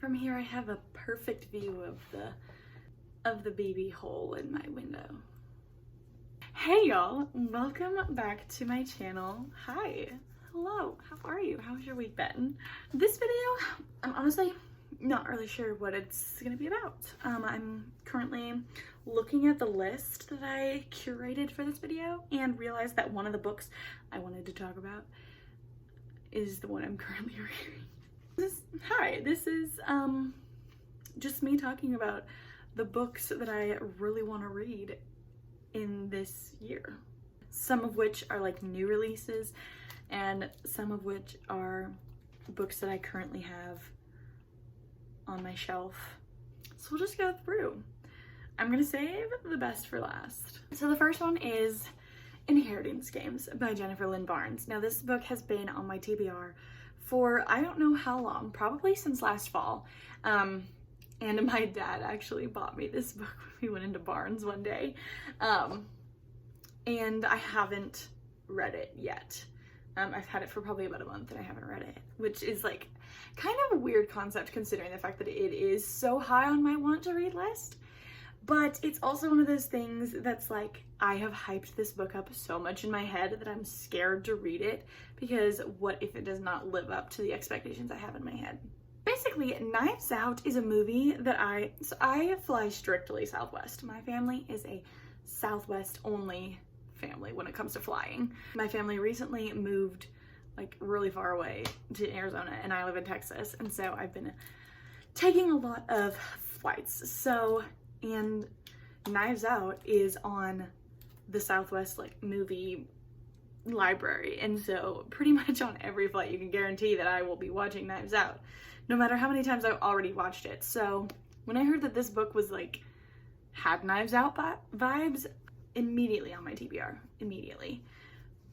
From here I have a perfect view of the baby hole in my window. Hey y'all, welcome back to my channel. Hi, hello, how are you? How's your week been? This video, I'm honestly not really sure what it's gonna be about. I'm currently looking at the list that I curated for this video and realized that one of the books I wanted to talk about is the one I'm currently reading. This is just me talking about the books that I really want to read in this year. Some of which are like new releases and some of which are books that I currently have on my shelf. So we'll just go through. I'm gonna save the best for last. So the first one is Inheritance Games by Jennifer Lynn Barnes. Now this book has been on my TBR for I don't know how long, probably since last fall. And my dad actually bought me this book when we went into Barnes one day. And I haven't read it yet. I've had it for probably about a month and I haven't read it, which is like kind of a weird concept considering the fact that it is so high on my want to read list. But it's also one of those things that's like, I have hyped this book up so much in my head that I'm scared to read it because what if it does not live up to the expectations I have in my head? Basically, Knives Out is a movie that I fly strictly Southwest. My family is a Southwest only family when it comes to flying. My family recently moved like really far away to Arizona and I live in Texas. And so I've been taking a lot of flights. And Knives Out is on the Southwest like movie library. And so pretty much on every flight you can guarantee that I will be watching Knives Out, no matter how many times I've already watched it. So when I heard that this book was like, had Knives Out vibes, immediately on my TBR, immediately.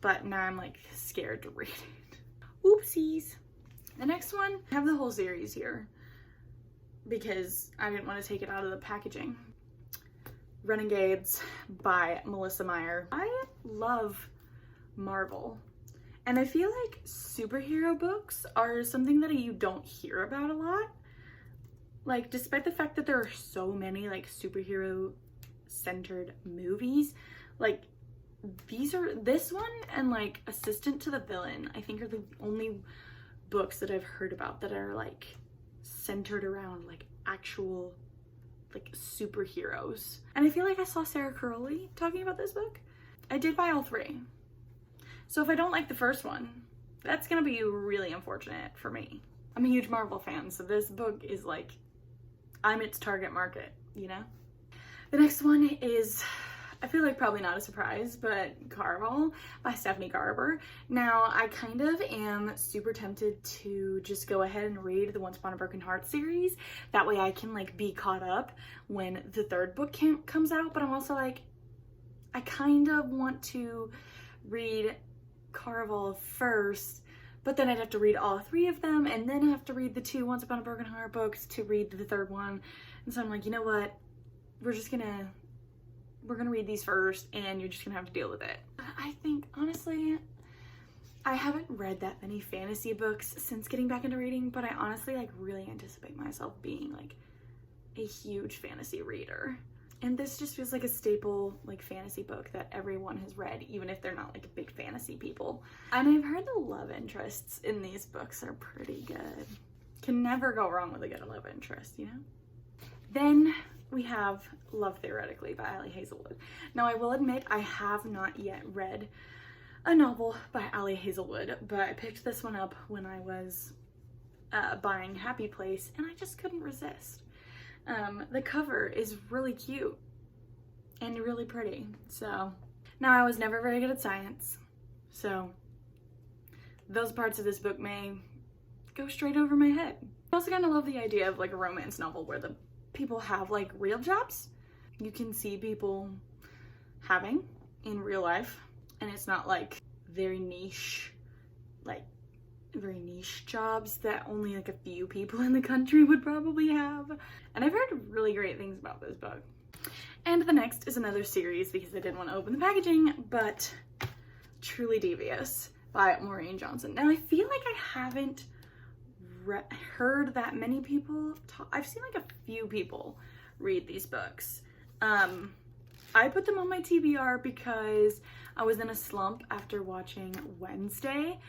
But now I'm like scared to read it. Oopsies. The next one, I have the whole series here because I didn't want to take it out of the packaging. Renegades by Meyer. I love Marvel. And I feel like superhero books are something that you don't hear about a lot. Like, despite the fact that there are so many like superhero centered movies, like this one and like Assistant to the Villain, I think are the only books that I've heard about that are like centered around like actual like superheroes. And I feel like I saw Sarah Crowley talking about this book. I did buy all three. So if I don't like the first one, that's gonna be really unfortunate for me. I'm a huge Marvel fan, so this book is like, I'm its target market, you know? The next one is, I feel like probably not a surprise, but Caraval by Stephanie Garber. Now, I kind of am super tempted to just go ahead and read the Once Upon a Broken Heart series. That way I can like be caught up when the third book comes out, but I'm also like, I kind of want to read Caraval first, but then I'd have to read all three of them and then have to read the two Once Upon a Broken Heart books to read the third one. And so I'm like, you know what? We're gonna read these first and you're just gonna have to deal with it. I think, honestly, I haven't read that many fantasy books since getting back into reading, but I honestly like really anticipate myself being like a huge fantasy reader. And this just feels like a staple like fantasy book that everyone has read, even if they're not like big fantasy people. And I've heard the love interests in these books are pretty good. Can never go wrong with a good love interest, you know? Then we have Love Theoretically by Hazelwood. Now I will admit I have not yet read a novel by Hazelwood, but I picked this one up when I was buying Happy Place and I just couldn't resist. The cover is really cute and really pretty. So now I was never very good at science, so those parts of this book may go straight over my head. I also kind of love the idea of like a romance novel where the people have like real jobs you can see people having in real life, and it's not like very niche jobs that only like a few people in the country would probably have. And I've heard really great things about this book. And the next is another series because I didn't want to open the packaging, but Truly Devious by Maureen. Now I feel like I haven't heard that many people I've seen like a few people read these books. I put them on my TBR because I was in a slump after watching Wednesday,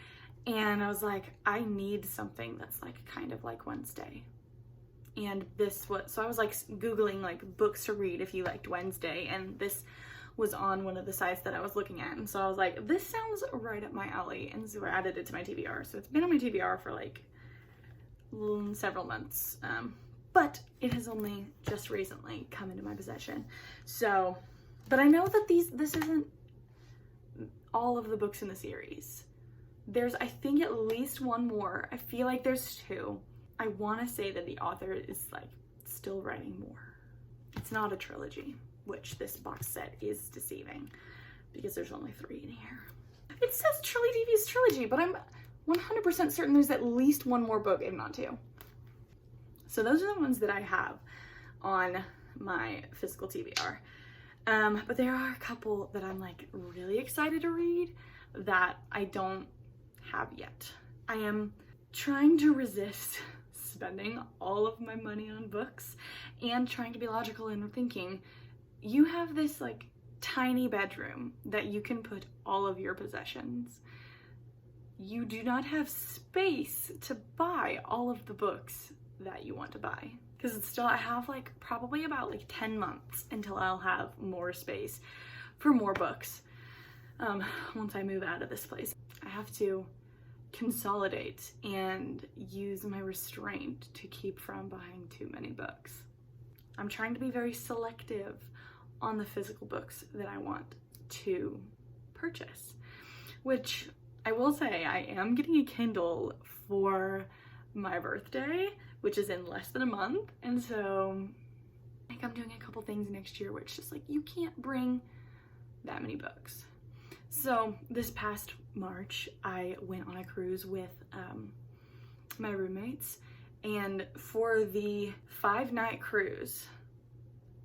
and I was like, I need something that's like kind of like Wednesday. And so I was like Googling like books to read if you liked Wednesday, and this was on one of the sites that I was looking at, and so I was like, this sounds right up my alley, and so I added it to my TBR. So it's been on my TBR for like several months, but it has only just recently come into my possession. So, but I know that this isn't all of the books in the series. There's, I think, at least one more. I feel like there's two. I want to say that the author is like still writing more. It's not a trilogy, which this box set is deceiving because there's only 3 in here. It says Truly Devious Trilogy, but I'm 100% certain there's at least one more book, if not 2. So those are the ones that I have on my physical TBR. But there are a couple that I'm like really excited to read that I don't have yet. I am trying to resist spending all of my money on books and trying to be logical and thinking, you have this like tiny bedroom that you can put all of your possessions. You do not have space to buy all of the books that you want to buy. Because it's still, I have like probably about like 10 months until I'll have more space for more books. Once I move out of this place, I have to consolidate and use my restraint to keep from buying too many books. I'm trying to be very selective on the physical books that I want to purchase, which I will say I am getting a Kindle for my birthday, which is in less than a month, and so I think I'm doing a couple things next year where it's just like, you can't bring that many books. So this past March, I went on a cruise with my roommates, and for the 5-night cruise,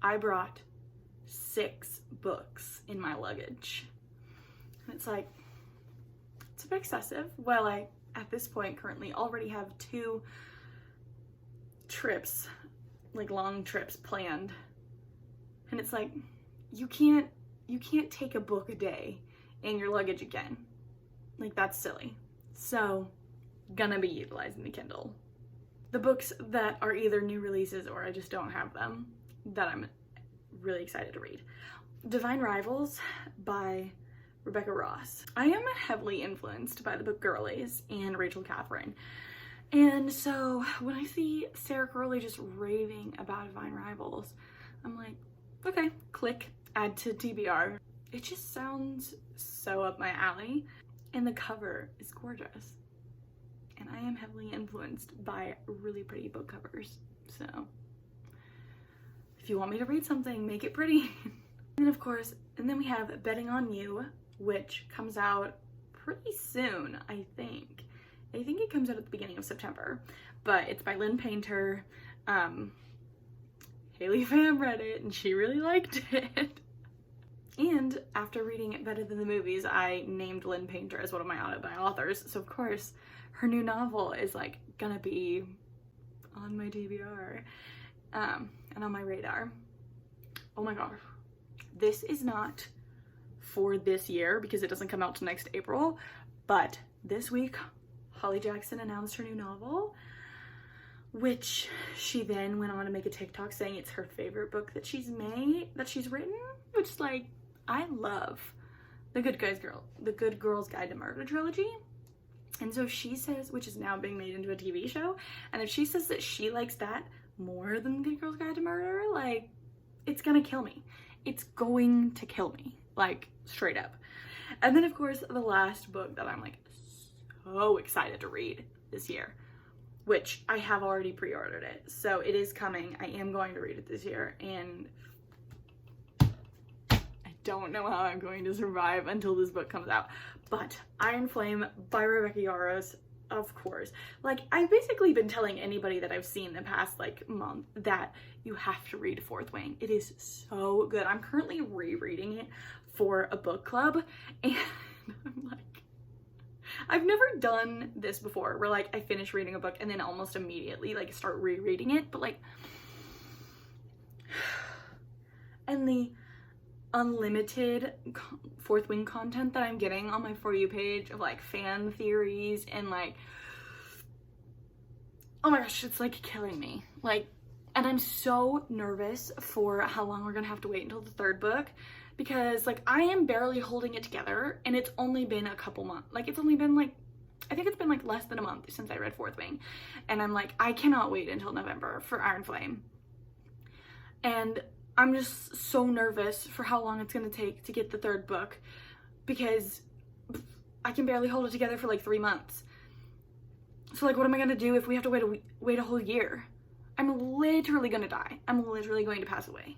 I brought 6 books in my luggage. And it's like, it's a bit excessive. Well, I, at this point, currently already have 2 trips, like long trips planned. And it's like, you can't take a book a day in your luggage again. Like, that's silly. So, gonna be utilizing the Kindle. The books that are either new releases or I just don't have them, that I'm really excited to read. Divine Rivals by Rebecca Ross. I am heavily influenced by the book Girlies and Rachel Catherine. And so when I see Sarah Crowley just raving about Divine Rivals, I'm like, okay, click, add to TBR. It just sounds so up my alley, and the cover is gorgeous. And I am heavily influenced by really pretty book covers. So if you want me to read something, make it pretty. And then of course, and then we have Betting on You, which comes out pretty soon, I think. I think it comes out at the beginning of September, but it's by Lynn Painter. Haley Pham read it and she really liked it. And after reading it Better Than the Movies, I named Lynn Painter as one of my authors. So of course, her new novel is like gonna be on my TBR and on my radar. Oh my gosh. This is not for this year because it doesn't come out till next April, but this week, Holly Jackson announced her new novel, which she then went on to make a TikTok saying it's her favorite book that she's written, which is like, I love The Good Girl's Guide to Murder trilogy. And so she says, which is now being made into a TV show, and if she says that she likes that more than The Good Girl's Guide to Murder, like, it's gonna kill me. It's going to kill me, like, straight up. And then of course, the last book that I'm like so excited to read this year, which I have already pre-ordered it, so it is coming. I am going to read it this year, and I don't know how I'm going to survive until this book comes out. But Iron Flame by Rebecca YArros, of course. Like, I've basically been telling anybody that I've seen the past like month that you have to read Fourth Wing. It is so good. I'm currently rereading it for a book club, and I'm like, I've never done this before where like I finish reading a book and then almost immediately like start rereading it, but like, and the unlimited Fourth Wing content that I'm getting on my For You page of like fan theories and like, oh my gosh, it's like killing me. Like, and I'm so nervous for how long we're gonna have to wait until the third book, because like I am barely holding it together and it's only been a couple months. Like it's only been like, I think it's been like less than a month since I read Fourth Wing, and I'm like, I cannot wait until November for Iron Flame. And I'm just so nervous for how long it's gonna take to get the third book, because I can barely hold it together for like 3 months. So like, what am I gonna do if we have to wait a whole year? I'm literally gonna die. I'm literally going to pass away.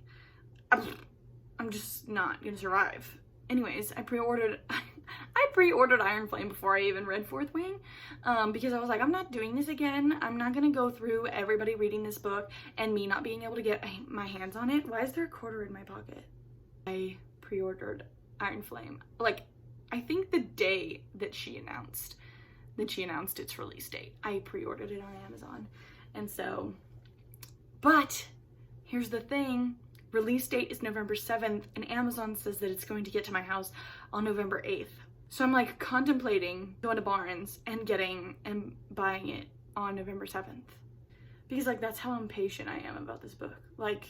I'm just not gonna survive. Anyways, I pre-ordered Iron Flame before I even read Fourth Wing, because I was like, I'm not doing this again. I'm not gonna go through everybody reading this book and me not being able to get my hands on it. Why is there a quarter in my pocket? I pre-ordered Iron Flame. Like, I think the day that she announced its release date, I pre-ordered it on Amazon. And so, but here's the thing. Release date is November 7th, and Amazon says that it's going to get to my house on November 8th. So I'm like contemplating going to Barnes and buying it on November 7th. Because like, that's how impatient I am about this book. Like,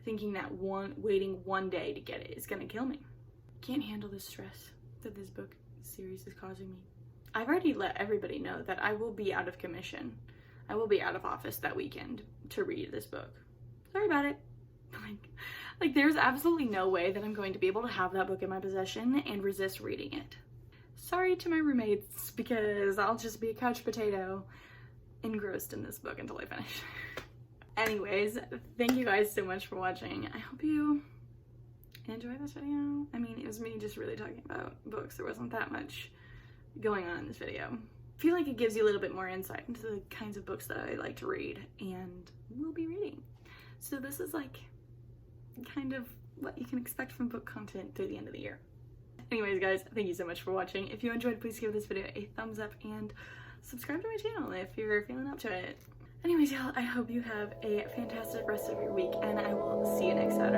thinking that waiting one day to get it is gonna kill me. Can't handle the stress that this book series is causing me. I've already let everybody know that I will be out of commission. I will be out of office that weekend to read this book. Sorry about it. Like there's absolutely no way that I'm going to be able to have that book in my possession and resist reading it. Sorry to my roommates, because I'll just be a couch potato engrossed in this book until I finish. Anyways, thank you guys so much for watching. I hope you enjoy this video. I mean, it was me just really talking about books. There wasn't that much going on in this video. I feel like it gives you a little bit more insight into the kinds of books that I like to read and will be reading. So this is like kind of what you can expect from book content through the end of the year. Anyways guys, thank you so much for watching. If you enjoyed, please give this video a thumbs up and subscribe to my channel if you're feeling up to it. Anyways y'all, I hope you have a fantastic rest of your week, and I will see you next time.